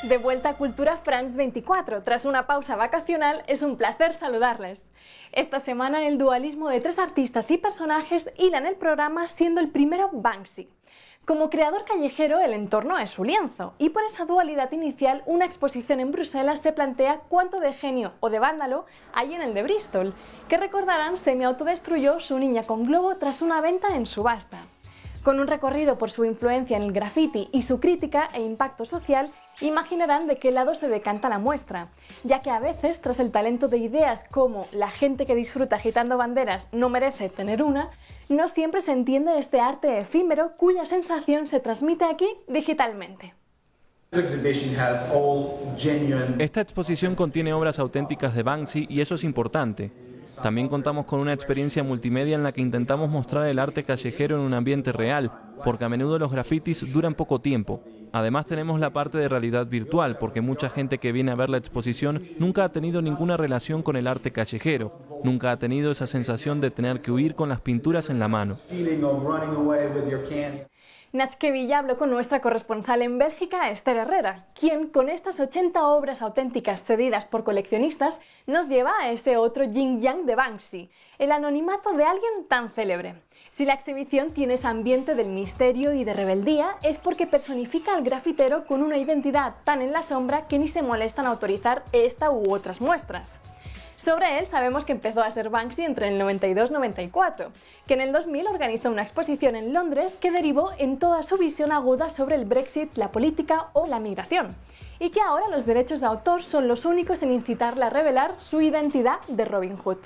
De vuelta a Cultura France 24, tras una pausa vacacional, es un placer saludarles. Esta semana el dualismo de 3 artistas y personajes hilan el programa, siendo el primero Banksy. Como creador callejero, el entorno es su lienzo, y por esa dualidad inicial, una exposición en Bruselas se plantea cuánto de genio o de vándalo hay en el de Bristol, que recordarán semi-autodestruyó su niña con globo tras una venta en subasta. Con un recorrido por su influencia en el graffiti y su crítica e impacto social, imaginarán de qué lado se decanta la muestra, ya que a veces, tras el talento de ideas como la gente que disfruta agitando banderas no merece tener una, no siempre se entiende este arte efímero cuya sensación se transmite aquí digitalmente. Esta exposición contiene obras auténticas de Banksy y eso es importante. También contamos con una experiencia multimedia en la que intentamos mostrar el arte callejero en un ambiente real, porque a menudo los grafitis duran poco tiempo. Además tenemos la parte de realidad virtual, porque mucha gente que viene a ver la exposición nunca ha tenido ninguna relación con el arte callejero, nunca ha tenido esa sensación de tener que huir con las pinturas en la mano. Natske Villa habló con nuestra corresponsal en Bélgica, Esther Herrera, quien con estas 80 obras auténticas cedidas por coleccionistas nos lleva a ese otro yin-yang de Banksy, el anonimato de alguien tan célebre. Si la exhibición tiene ese ambiente del misterio y de rebeldía, es porque personifica al grafitero con una identidad tan en la sombra que ni se molestan a autorizar esta u otras muestras. Sobre él sabemos que empezó a ser Banksy entre el 92 y 94, que en el 2000 organizó una exposición en Londres que derivó en toda su visión aguda sobre el Brexit, la política o la migración, y que ahora los derechos de autor son los únicos en incitarla a revelar su identidad de Robin Hood.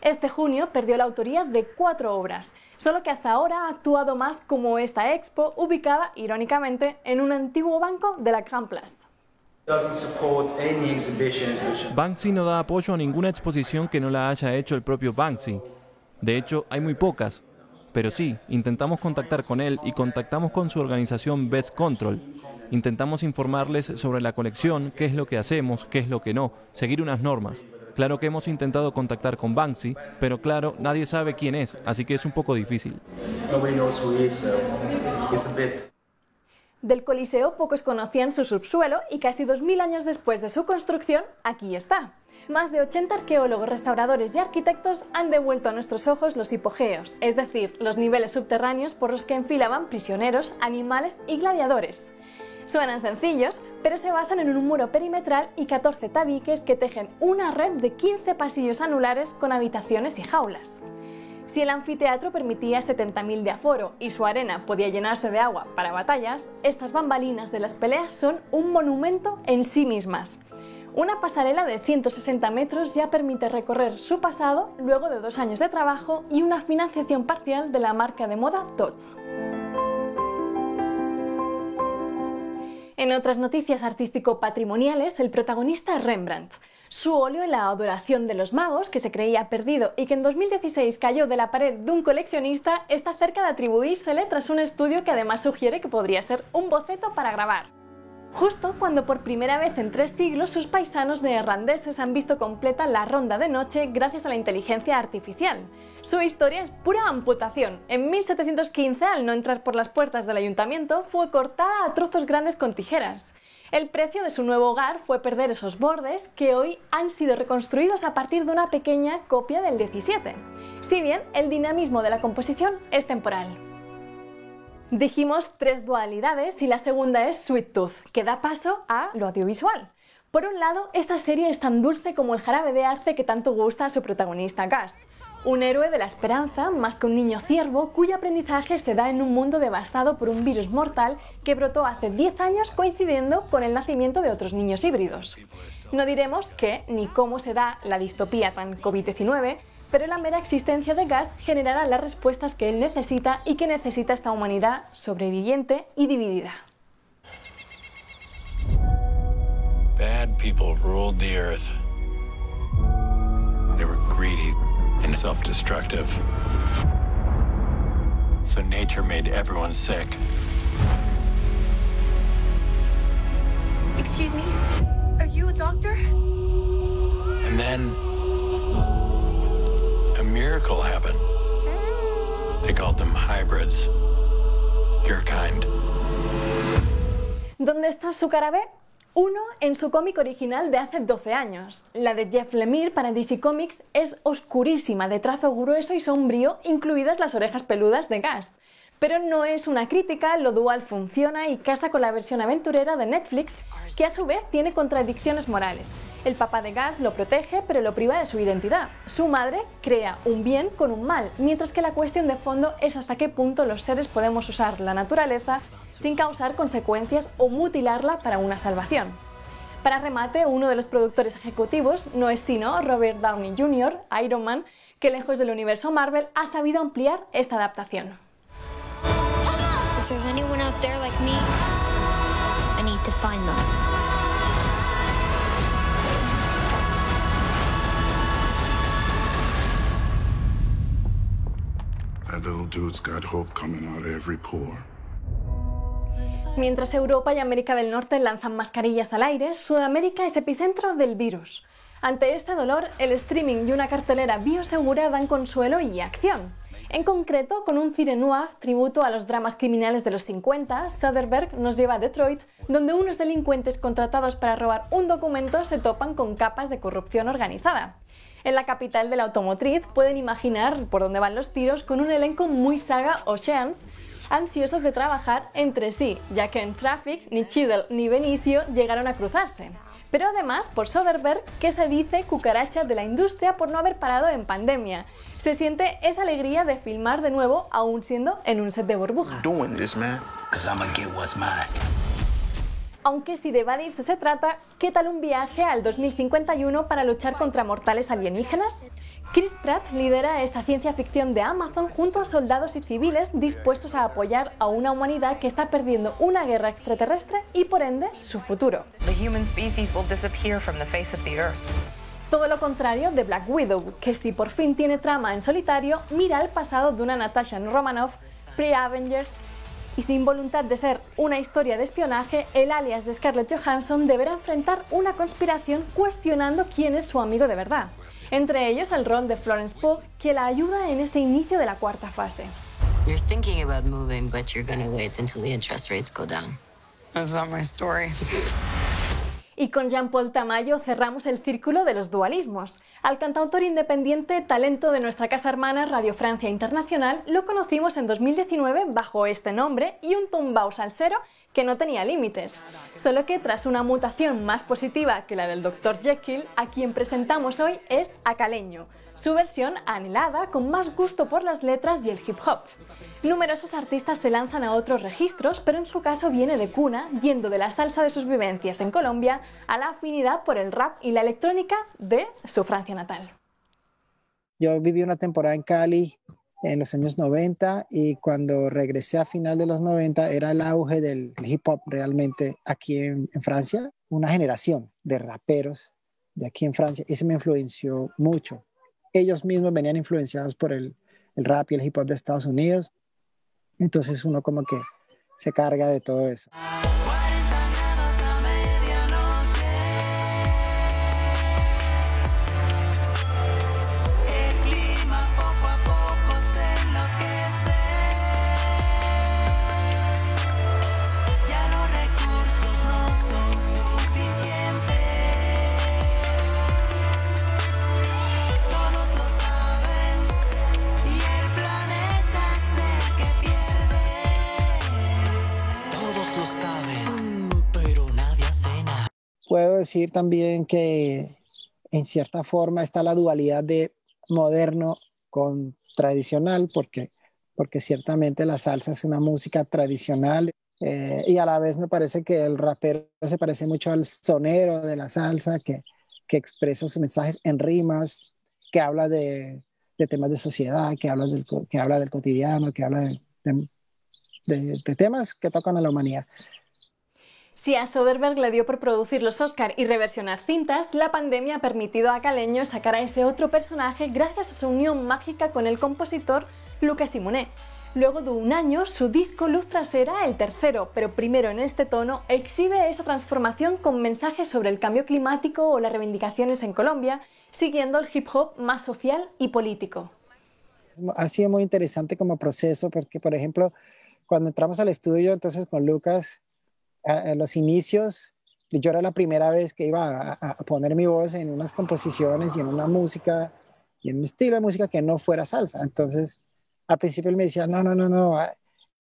Este junio perdió la autoría de 4 obras, solo que hasta ahora ha actuado más como esta expo, ubicada, irónicamente, en un antiguo banco de la Grand Place. Banksy no da apoyo a ninguna exposición que no la haya hecho el propio Banksy. De hecho, hay muy pocas. Pero sí, intentamos contactar con él y contactamos con su organización Best Control. Intentamos informarles sobre la colección, qué es lo que hacemos, qué es lo que no, seguir unas normas. Claro que hemos intentado contactar con Banksy, pero claro, nadie sabe quién es, así que es un poco difícil. Del Coliseo pocos conocían su subsuelo y casi 2000 años después de su construcción, aquí está. Más de 80 arqueólogos, restauradores y arquitectos han devuelto a nuestros ojos los hipogeos, es decir, los niveles subterráneos por los que enfilaban prisioneros, animales y gladiadores. Suenan sencillos, pero se basan en un muro perimetral y 14 tabiques que tejen una red de 15 pasillos anulares con habitaciones y jaulas. Si el anfiteatro permitía 70.000 de aforo y su arena podía llenarse de agua para batallas, estas bambalinas de las peleas son un monumento en sí mismas. Una pasarela de 160 metros ya permite recorrer su pasado luego de 2 años de trabajo y una financiación parcial de la marca de moda Tots. En otras noticias artístico-patrimoniales, el protagonista es Rembrandt. Su óleo La adoración de los magos, que se creía perdido y que en 2016 cayó de la pared de un coleccionista, está cerca de atribuírsele tras un estudio que además sugiere que podría ser un boceto para grabar. Justo cuando por primera vez en 3 siglos sus paisanos neerlandeses han visto completa la ronda de noche gracias a la inteligencia artificial. Su historia es pura amputación. En 1715, al no entrar por las puertas del ayuntamiento, fue cortada a trozos grandes con tijeras. El precio de su nuevo hogar fue perder esos bordes que hoy han sido reconstruidos a partir de una pequeña copia del 17. Si bien el dinamismo de la composición es temporal. Dijimos 3 dualidades y la segunda es Sweet Tooth, que da paso a lo audiovisual. Por un lado, esta serie es tan dulce como el jarabe de arce que tanto gusta a su protagonista Gus. Un héroe de la esperanza, más que un niño ciervo, cuyo aprendizaje se da en un mundo devastado por un virus mortal que brotó hace 10 años coincidiendo con el nacimiento de otros niños híbridos. No diremos qué ni cómo se da la distopía tan COVID-19, pero la mera existencia de Gus generará las respuestas que él necesita y que necesita esta humanidad sobreviviente y dividida. Bad people ruled the earth. They were greedy and self-destructive. So nature made everyone sick. Excuse me, are you a doctor? And then a miracle happened. They called them hybrids. Your kind. ¿Dónde está su cara B? Uno en su cómic original de hace 12 años. La de Jeff Lemire para DC Comics es oscurísima, de trazo grueso y sombrío, incluidas las orejas peludas de Gas. Pero no es una crítica, lo dual funciona y casa con la versión aventurera de Netflix, que a su vez tiene contradicciones morales. El papá de Gas lo protege, pero lo priva de su identidad. Su madre crea un bien con un mal, mientras que la cuestión de fondo es hasta qué punto los seres podemos usar la naturaleza sin causar consecuencias o mutilarla para una salvación. Para remate, uno de los productores ejecutivos no es sino Robert Downey Jr., Iron Man, que lejos del universo Marvel ha sabido ampliar esta adaptación. If there's anyone out there like me, I need to find them. That little dude's got hope coming out of every pore. Mientras Europa y América del Norte lanzan mascarillas al aire, Sudamérica es epicentro del virus. Ante este dolor, el streaming y una cartelera biosegura dan consuelo y acción. En concreto, con un cine noir tributo a los dramas criminales de los 50, Soderbergh nos lleva a Detroit, donde unos delincuentes contratados para robar un documento se topan con capas de corrupción organizada. En la capital de la automotriz pueden imaginar por dónde van los tiros con un elenco muy saga Oceans, ansiosos de trabajar entre sí, ya que en Traffic ni Cheadle ni Benicio llegaron a cruzarse. Pero además por Soderbergh, que se dice cucaracha de la industria por no haber parado en pandemia. Se siente esa alegría de filmar de nuevo, aún siendo en un set de burbuja. Aunque si de buddies se trata, ¿qué tal un viaje al 2051 para luchar contra mortales alienígenas? Chris Pratt lidera esta ciencia ficción de Amazon junto a soldados y civiles dispuestos a apoyar a una humanidad que está perdiendo una guerra extraterrestre y por ende su futuro. The human species will disappear from the face of the earth. Todo lo contrario de Black Widow, que si por fin tiene trama en solitario, mira al pasado de una Natasha Romanoff pre-Avengers y sin voluntad de ser una historia de espionaje, el alias de Scarlett Johansson deberá enfrentar una conspiración cuestionando quién es su amigo de verdad. Entre ellos el rol de Florence Pugh, que la ayuda en este inicio de la cuarta fase. You're thinking about moving, but you're gonna wait until the interest rates go down. That's not my story. Y con Jean-Paul Tamayo cerramos el círculo de los dualismos. Al cantautor independiente, talento de nuestra casa hermana Radio Francia Internacional, lo conocimos en 2019 bajo este nombre y un tumbao salsero que no tenía límites. Solo que tras una mutación más positiva que la del Dr. Jekyll, a quien presentamos hoy es a Caleño, su versión anhelada con más gusto por las letras y el hip hop. Numerosos artistas se lanzan a otros registros, pero en su caso viene de cuna, yendo de la salsa de sus vivencias en Colombia a la afinidad por el rap y la electrónica de su Francia natal. Yo viví una temporada en Cali en los años 90 y cuando regresé a final de los 90 era el auge del hip hop realmente aquí en Francia, una generación de raperos de aquí en Francia. Eso me influenció mucho. Ellos mismos venían influenciados por el rap y el hip hop de Estados Unidos. Entonces uno como que se carga de todo eso. Puedo decir también que en cierta forma está la dualidad de moderno con tradicional, porque ciertamente la salsa es una música tradicional y a la vez me parece que el rapero se parece mucho al sonero de la salsa, que expresa sus mensajes en rimas, que habla de temas de sociedad, que habla del cotidiano, que habla de temas que tocan a la humanidad. Si a Soderbergh le dio por producir los Oscar y reversionar cintas, la pandemia ha permitido a Caleño sacar a ese otro personaje gracias a su unión mágica con el compositor Luca Simonet. Luego de un año, su disco Luz Trasera, el tercero, pero primero en este tono, exhibe esa transformación con mensajes sobre el cambio climático o las reivindicaciones en Colombia, siguiendo el hip hop más social y político. Ha sido muy interesante como proceso porque, por ejemplo, cuando entramos al estudio entonces con Lucas, los inicios, yo era la primera vez que iba a poner mi voz en unas composiciones y en una música y en un estilo de música que no fuera salsa. Entonces, al principio él me decía, no,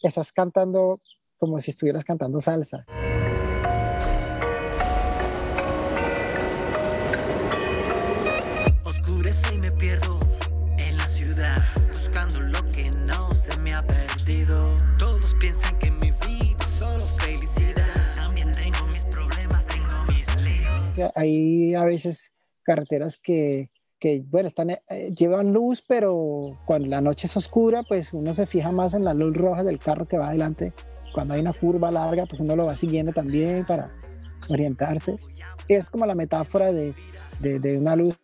estás cantando como si estuvieras cantando salsa. Oscurece y me pierdo en la ciudad, buscando lo que no se me ha perdido. Todos piensan que mi vida es solo felicidad. También tengo mis problemas, tengo mis líos. Hay a veces carreteras que bueno, llevan luz, pero cuando la noche es oscura, pues uno se fija más en la luz roja del carro que va adelante. Cuando hay una curva larga, pues uno lo va siguiendo también para orientarse. Es como la metáfora de una luz,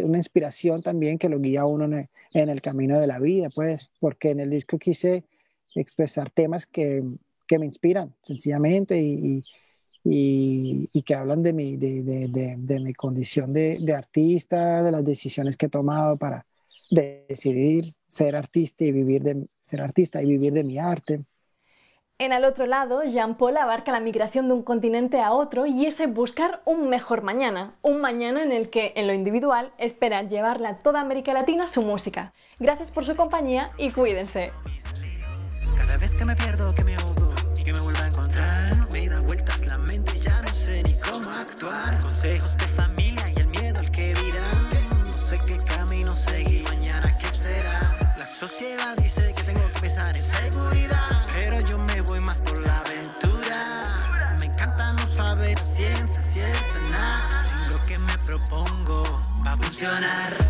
una inspiración también que lo guía a uno en el camino de la vida, pues, porque en el disco quise expresar temas que me inspiran, sencillamente, y que hablan de mi condición de artista, de las decisiones que he tomado para decidir ser artista y vivir de mi arte. En el otro lado, Jean Paul abarca la migración de un continente a otro y ese buscar un mejor mañana, un mañana en el que, en lo individual, espera llevarle a toda América Latina su música. Gracias por su compañía y cuídense. Cada vez que me pierdo, que me ahogo y que me vuelvo a encontrar, me da vueltas la mente, ya no sé ni cómo actuar. Consejos de familia y el miedo al que dirán. No sé qué camino seguir, mañana qué será. La sociedad dice que tengo que pensar en seguridad, pero yo me voy más por la aventura. Me encanta no saber ciencia cierta nada, si lo que me propongo va a funcionar.